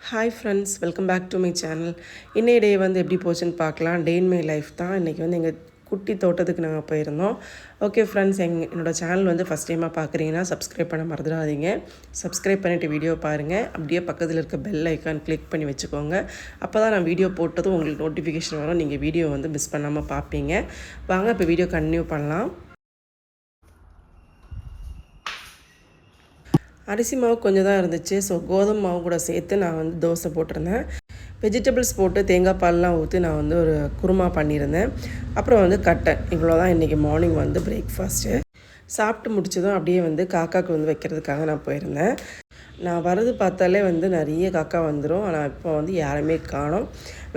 Hi friends, welcome back to my channel. இன்னைய day வந்து எப்படி போச்சுன்னு பார்க்கலாம். டே இன் மை லைஃப் தான். இன்றைக்கி வந்து எங்கள் குட்டி தோட்டத்துக்கு நாங்கள் போயிருந்தோம். ஓகே ஃப்ரெண்ட்ஸ், என்னோடய சேனல் வந்து ஃபஸ்ட் டைமாக பார்க்குறீங்கன்னா சப்ஸ்கிரைப் பண்ண மறந்துடாதீங்க. சப்ஸ்கிரைப் பண்ணிவிட்டு வீடியோ பாருங்கள். அப்படியே பக்கத்தில் இருக்க பெல் ஐக்கான் கிளிக் பண்ணி வச்சுக்கோங்க. அப்போ தான் நான் வீடியோ போட்டதும் உங்களுக்கு நோட்டிஃபிகேஷன் வரும். நீங்கள் வீடியோ வந்து மிஸ் பண்ணாமல் பார்ப்பீங்க. வாங்க இப்போ வீடியோ கண்டினியூ பண்ணலாம். அரிசி மாவு கொஞ்சம் தான் இருந்துச்சு. ஸோ கோதுமை மாவு கூட சேர்த்து நான் வந்து தோசை போட்டிருந்தேன். வெஜிடபிள்ஸ் போட்டு தேங்காய் பால்லாம் ஊற்றி நான் வந்து ஒரு குருமா பண்ணியிருந்தேன். அப்புறம் வந்து கட்டன். இவ்வளோ தான் இன்றைக்கி மார்னிங் வந்து பிரேக்ஃபாஸ்ட்டு. சாப்பிட்டு முடிச்சதும் அப்படியே வந்து காக்காவுக்கு வந்து வைக்கிறதுக்காக நான் போயிருந்தேன். நான் வரது பார்த்தாலே வந்து நிறைய காக்கா வந்துடும். ஆனால் இப்போ வந்து யாருமே காணோம்.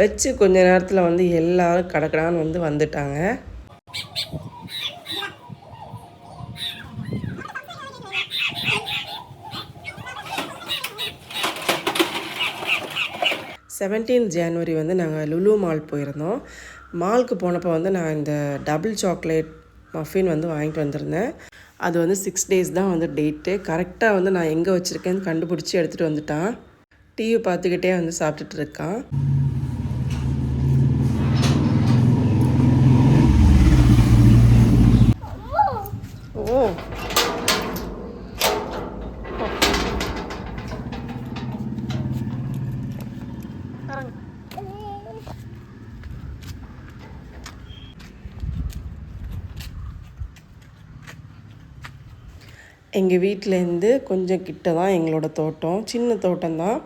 வச்சு கொஞ்ச நேரத்தில் வந்து எல்லோரும் கடக்கடான்னு வந்து வந்துட்டாங்க. January 17 வந்து நாங்கள் லுலு மால் போயிருந்தோம். மாலுக்கு போனப்போ வந்து நான் இந்த டபுள் சாக்லேட் மஃபின் வந்து வாங்கிட்டு வந்திருந்தேன். அது வந்து 6 days தான் வந்து டேட்டு. கரெக்டாக வந்து நான் எங்கே வச்சுருக்கேன்னு கண்டுபிடிச்சி எடுத்துகிட்டு வந்துட்டான். டிவி பார்த்துக்கிட்டே வந்து சாப்பிட்டுட்டு இருக்கான். ஓ, எங்கள் வீட்டிலேருந்து கொஞ்சம் கிட்ட தான் எங்களோட தோட்டம். சின்ன தோட்டம் தான்.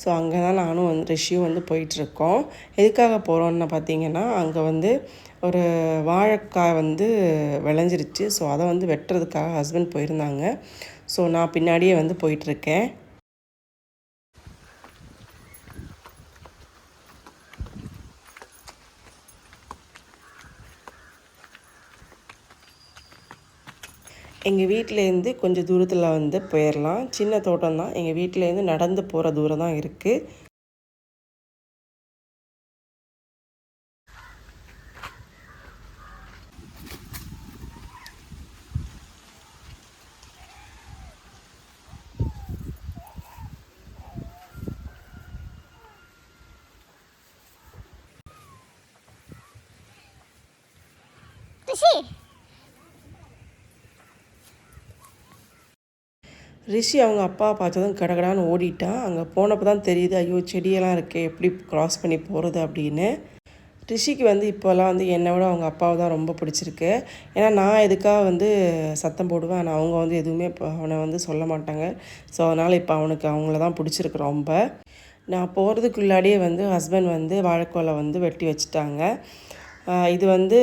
ஸோ அங்கே தான் நானும் வந்து ரிஷியும் வந்து போயிட்டுருக்கோம். எதுக்காக போகிறோன்னு பார்த்தீங்கன்னா, அங்கே வந்து ஒரு வாழைக்காய் வந்து விளைஞ்சிருச்சு. ஸோ அதை வந்து வெட்டுறதுக்காக ஹஸ்பண்ட் போயிருந்தாங்க. ஸோ நான் பின்னாடியே வந்து போயிட்டுருக்கேன். எங்கள் வீட்டிலேருந்து கொஞ்சம் தூரத்தில் வந்து போயிடலாம். சின்ன தோட்டம் தான். எங்கள் வீட்டிலேருந்து நடந்து போகிற தூரம் தான் இருக்குது. ரிஷி அவங்க அப்பாவை பார்த்ததும் கடகடான்னு ஓடிட்டான். அங்கே போனப்போ தான் தெரியுது, ஐயோ செடியெல்லாம் இருக்கே, எப்படி க்ராஸ் பண்ணி போகிறது அப்படின்னு. ரிஷிக்கு வந்து இப்போல்லாம் வந்து என்னை விட அவங்க அப்பாவை தான் ரொம்ப பிடிச்சிருக்கு. ஏன்னா நான் எதுக்காக வந்து சத்தம் போடுவேன், ஆனால் அவங்க வந்து எதுவுமே இப்போ அவனை வந்து சொல்ல மாட்டாங்க. ஸோ அதனால் இப்போ அவனுக்கு அவங்கள தான் பிடிச்சிருக்கு ரொம்ப. நான் போகிறதுக்குள்ளாடியே வந்து ஹஸ்பண்ட் வந்து வாழைக்கோலை வந்து வெட்டி வச்சுட்டாங்க. இது வந்து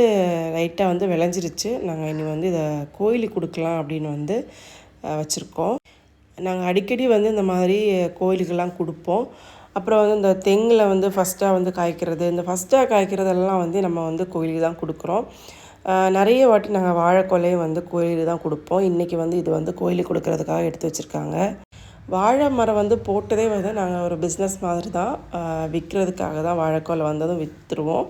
லைட்டாக வந்து விளைஞ்சிருச்சு. நாங்கள் இனி வந்து இதை கோயிலுக்கு கொடுக்கலாம் அப்படின்னு வந்து வச்சுருக்கோம். நாங்கள் அடிக்கடி வந்து இந்த மாதிரி கோயிலுக்கெல்லாம் கொடுப்போம். அப்புறம் வந்து இந்த தெங்கில் வந்து ஃபஸ்ட்டாக வந்து காய்க்கிறது, இந்த ஃபஸ்ட்டாக காய்க்கிறதெல்லாம் வந்து நம்ம வந்து கோயிலுக்கு தான் கொடுக்குறோம். நிறைய வாட்டி நாங்கள் வாழைக்கொலையும் வந்து கோயிலுக்கு தான் கொடுப்போம். இன்றைக்கி வந்து இது வந்து கோயிலுக்கு கொடுக்கறதுக்காக எடுத்து வச்சுருக்காங்க. வாழை மரம் வந்து போட்டதே வந்து நாங்கள் ஒரு பிஸ்னஸ் மாதிரி தான், விற்கிறதுக்காக தான் வாழைக்கொலை வந்ததும் விற்றுருவோம்.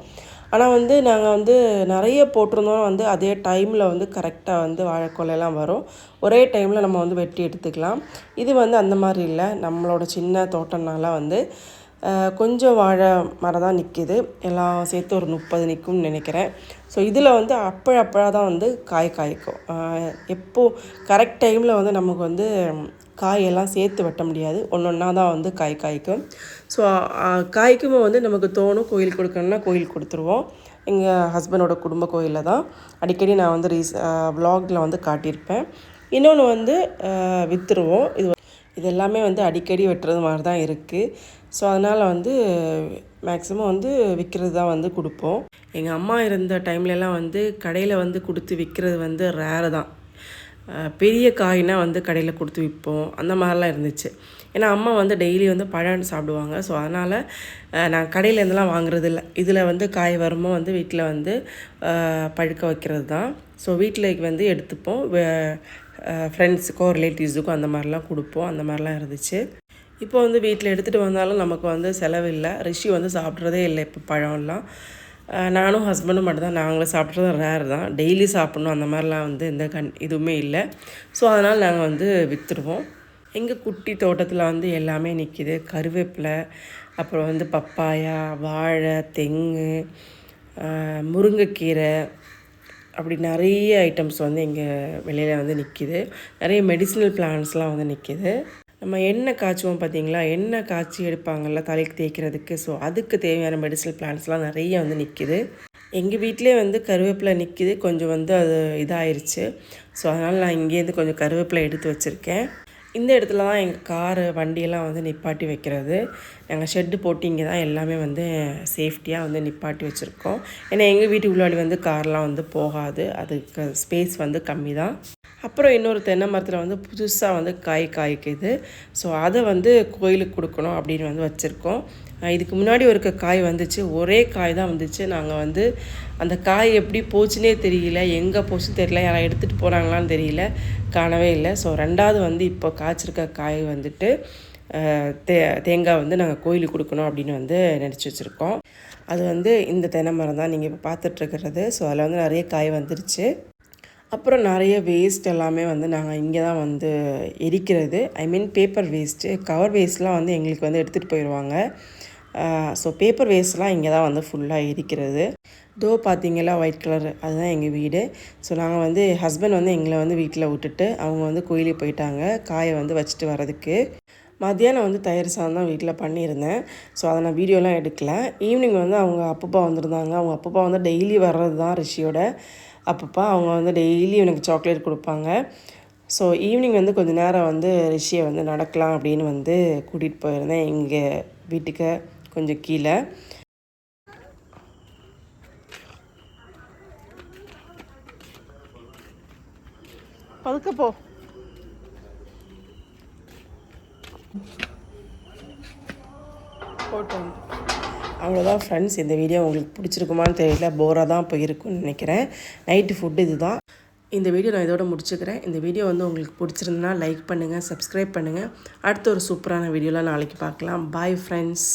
ஆனால் வந்து நாங்கள் வந்து நிறைய போட்டிருந்தோம் வந்து அதே டைமில் வந்து கரெக்டாக வந்து வாழைக்கொலையெல்லாம் வரும். ஒரே டைமில் நம்ம வந்து வெட்டி எடுத்துக்கலாம். இது வந்து அந்த மாதிரி இல்லை. நம்மளோட சின்ன தோட்டம்னால வந்து கொஞ்சம் வாழை மரம் தான் நிற்கிது. எல்லாம் சேர்த்து ஒரு 30 நிற்கும்னு நினைக்கிறேன். ஸோ இதில் வந்து அப்பழப்பழாக தான் வந்து காய்க்கும். எப்போது கரெக்ட் டைமில் வந்து நமக்கு வந்து காயெல்லாம் சேர்த்து வெட்ட முடியாது. ஒன்றா தான் வந்து காய்க்கும். ஸோ காய்க்கும்போது வந்து நமக்கு தோணும் கோயிலுக்கு கொடுக்கணுன்னா கோயிலுக்கு கொடுத்துருவோம். எங்கள் ஹஸ்பண்டோட குடும்ப கோயிலில் தான் அடிக்கடி நான் வந்து விலாகில் வந்து காட்டியிருப்பேன். இன்னொன்று வந்து விற்றுருவோம். இது எல்லாமே வந்து அடிக்கடி வெட்டுறது மாதிரி தான் இருக்குது. ஸோ அதனால் வந்து மேக்ஸிமம் வந்து விற்கிறது தான் வந்து கொடுப்போம். எங்கள் அம்மா இருந்த டைம்லலாம் வந்து கடையில் வந்து கொடுத்து விற்கிறது வந்து ரேரு தான். பெரிய காய்னால் வந்து கடையில் கொடுத்து விற்போம். அந்த மாதிரிலாம் இருந்துச்சு. ஏன்னா அம்மா வந்து டெய்லி வந்து பழம் சாப்பிடுவாங்க. ஸோ அதனால் நான் கடையிலேருந்துலாம் வாங்குறது இல்லை. இதில் வந்து காய் வருமோ வந்து வீட்டில் வந்து பழுக்க வைக்கிறது தான். ஸோ வீட்டில் வந்து எடுத்துப்போம். ஃப்ரெண்ட்ஸுக்கோ ரிலேட்டிவ்ஸுக்கோ அந்த மாதிரிலாம் கொடுப்போம். அந்த மாதிரிலாம் இருந்துச்சு. இப்போ வந்து வீட்டில் எடுத்துகிட்டு வந்தாலும் நமக்கு வந்து செலவில்லை. ரிஷி வந்து சாப்பிட்றதே இல்லை இப்போ பழம்லாம். நானும் ஹஸ்பண்டும் மட்டும்தான். நாங்களும் சாப்பிட்றது ரேர் தான். டெய்லி சாப்பிட்ணும் அந்த மாதிரிலாம் வந்து எந்த இதுவுமே இல்லை. ஸோ அதனால் நாங்கள் வந்து விற்றுருவோம். எங்கள் குட்டி தோட்டத்தில் வந்து எல்லாமே நிற்கிது. கருவேப்பிலை, அப்புறம் வந்து பப்பாயா, வாழை, தெங்கு, முருங்கைக்கீரை, அப்படி நிறைய ஐட்டம்ஸ் வந்து எங்கள் வெளியில் வந்து நிற்கிது. நிறைய மெடிசினல் பிளான்ட்ஸ்லாம் வந்து நிற்கிது. நம்ம எண்ணெய் காய்ச்சுவோம் பார்த்தீங்களா, எண்ணெய் காய்ச்சி எடுப்பாங்கள்ல தலைக்கு தேய்க்கிறதுக்கு. ஸோ அதுக்கு தேவையான மெடிசினல் பிளான்ட்ஸ்லாம் நிறைய வந்து நிற்கிது. எங்கள் வீட்டிலே வந்து கருவேப்பிலை நிற்கிது. கொஞ்சம் வந்து அது இதாயிருச்சு. ஸோ அதனால் நான் இங்கேருந்து கொஞ்சம் கருவேப்பிலை எடுத்து வச்சுருக்கேன். இந்த இடத்துல தான் எங்கள் காரு வண்டியெல்லாம் வந்து நிப்பாட்டி வைக்கிறது. நாங்கள் ஷெட்டு போட்டு இங்கே தான் எல்லாமே வந்து சேஃப்டியாக வந்து நிப்பாட்டி வச்சுருக்கோம். ஏன்னா எங்கள் வீட்டு உள்ளாடி வந்து கார்லாம் வந்து போகாது. அதுக்கு ஸ்பேஸ் வந்து கம்மி தான். அப்புறம் இன்னொரு தென்னை மரத்தில் வந்து புதுசாக வந்து காய்க்குது. ஸோ அதை வந்து கோயிலுக்கு கொடுக்கணும் அப்படின்னு வந்து வச்சுருக்கோம். இதுக்கு முன்னாடி ஒரு காய் வந்துச்சு. ஒரே காய் தான் வந்துச்சு. நாங்கள் வந்து அந்த காய் எப்படி போச்சுன்னே தெரியல, எங்கே போச்சுன்னு தெரியல, யாரை எடுத்துகிட்டு போகிறாங்களான்னு தெரியல, காணவே இல்லை. ஸோ ரெண்டாவது வந்து இப்போ காய்ச்சிருக்க காய் வந்துட்டு தேங்காய் வந்து நாங்கள் கோயிலுக்கு கொடுக்கணும் அப்படின்னு வந்து நினச்சி வச்சுருக்கோம். அது வந்து இந்த தென்னை மரம் தான் நீங்கள் இப்போ பார்த்துட்ருக்கிறது. ஸோ அதில் வந்து நிறைய காய் வந்துருச்சு. அப்புறம் நிறைய வேஸ்ட் எல்லாமே வந்து நாங்கள் இங்கே தான் வந்து எரிக்கிறது. ஐ மீன் பேப்பர் வேஸ்ட்டு, கவர் வேஸ்ட்லாம் வந்து எங்களுக்கு வந்து எடுத்துகிட்டு போயிடுவாங்க. ஸோ பேப்பர் வேஸ்ட்லாம் இங்கே தான் வந்து ஃபுல்லாக எரிக்கிறது. பார்த்தீங்களா ஒயிட் கலர், அதுதான் எங்கள் வீடு. ஸோ நாங்கள் வந்து ஹஸ்பண்ட் வந்து எங்களை வந்து வீட்டில் விட்டுட்டு அவங்க வந்து கோயிலுக்கு போயிட்டாங்க காயை வந்து வச்சுட்டு வரதுக்கு. மத்தியானம் வந்து தயிர் சாதம் தான் வீட்டில் பண்ணியிருந்தேன். ஸோ அதை நான் வீடியோலாம் எடுக்கல. ஈவினிங் வந்து அவங்க அப்பப்பா வந்திருந்தாங்க. அவங்க அப்பப்பா வந்து டெய்லி வர்றது தான் ரிஷியோட அப்பப்பா. அவங்க வந்து டெய்லி எனக்கு சாக்லேட் கொடுப்பாங்க. ஸோ ஈவினிங் வந்து கொஞ்சம் நேரம் வந்து ரிஷியை வந்து நடக்கலாம் அப்படின்னு வந்து கூட்டிகிட்டு போயிருந்தேன் எங்கள் வீட்டுக்கு கொஞ்சம் கீழே. பதுக்கப்போ போட்டோம். அவ்வளோதான் ஃப்ரெண்ட்ஸ், இந்த வீடியோ உங்களுக்கு பிடிச்சிருக்குமான்னு தெரியல, போராக தான் இப்போ இருக்குன்னு நினைக்கிறேன். நைட்டு ஃபுட்டு இது தான். இந்த வீடியோ நான் இதோட முடிச்சுக்கிறேன். இந்த வீடியோ வந்து உங்களுக்கு பிடிச்சிருந்தனா லைக் பண்ணுங்கள், சப்ஸ்கிரைப் பண்ணுங்கள். அடுத்த ஒரு சூப்பரான வீடியோலாம் நாளைக்கு பார்க்கலாம். Bye friends.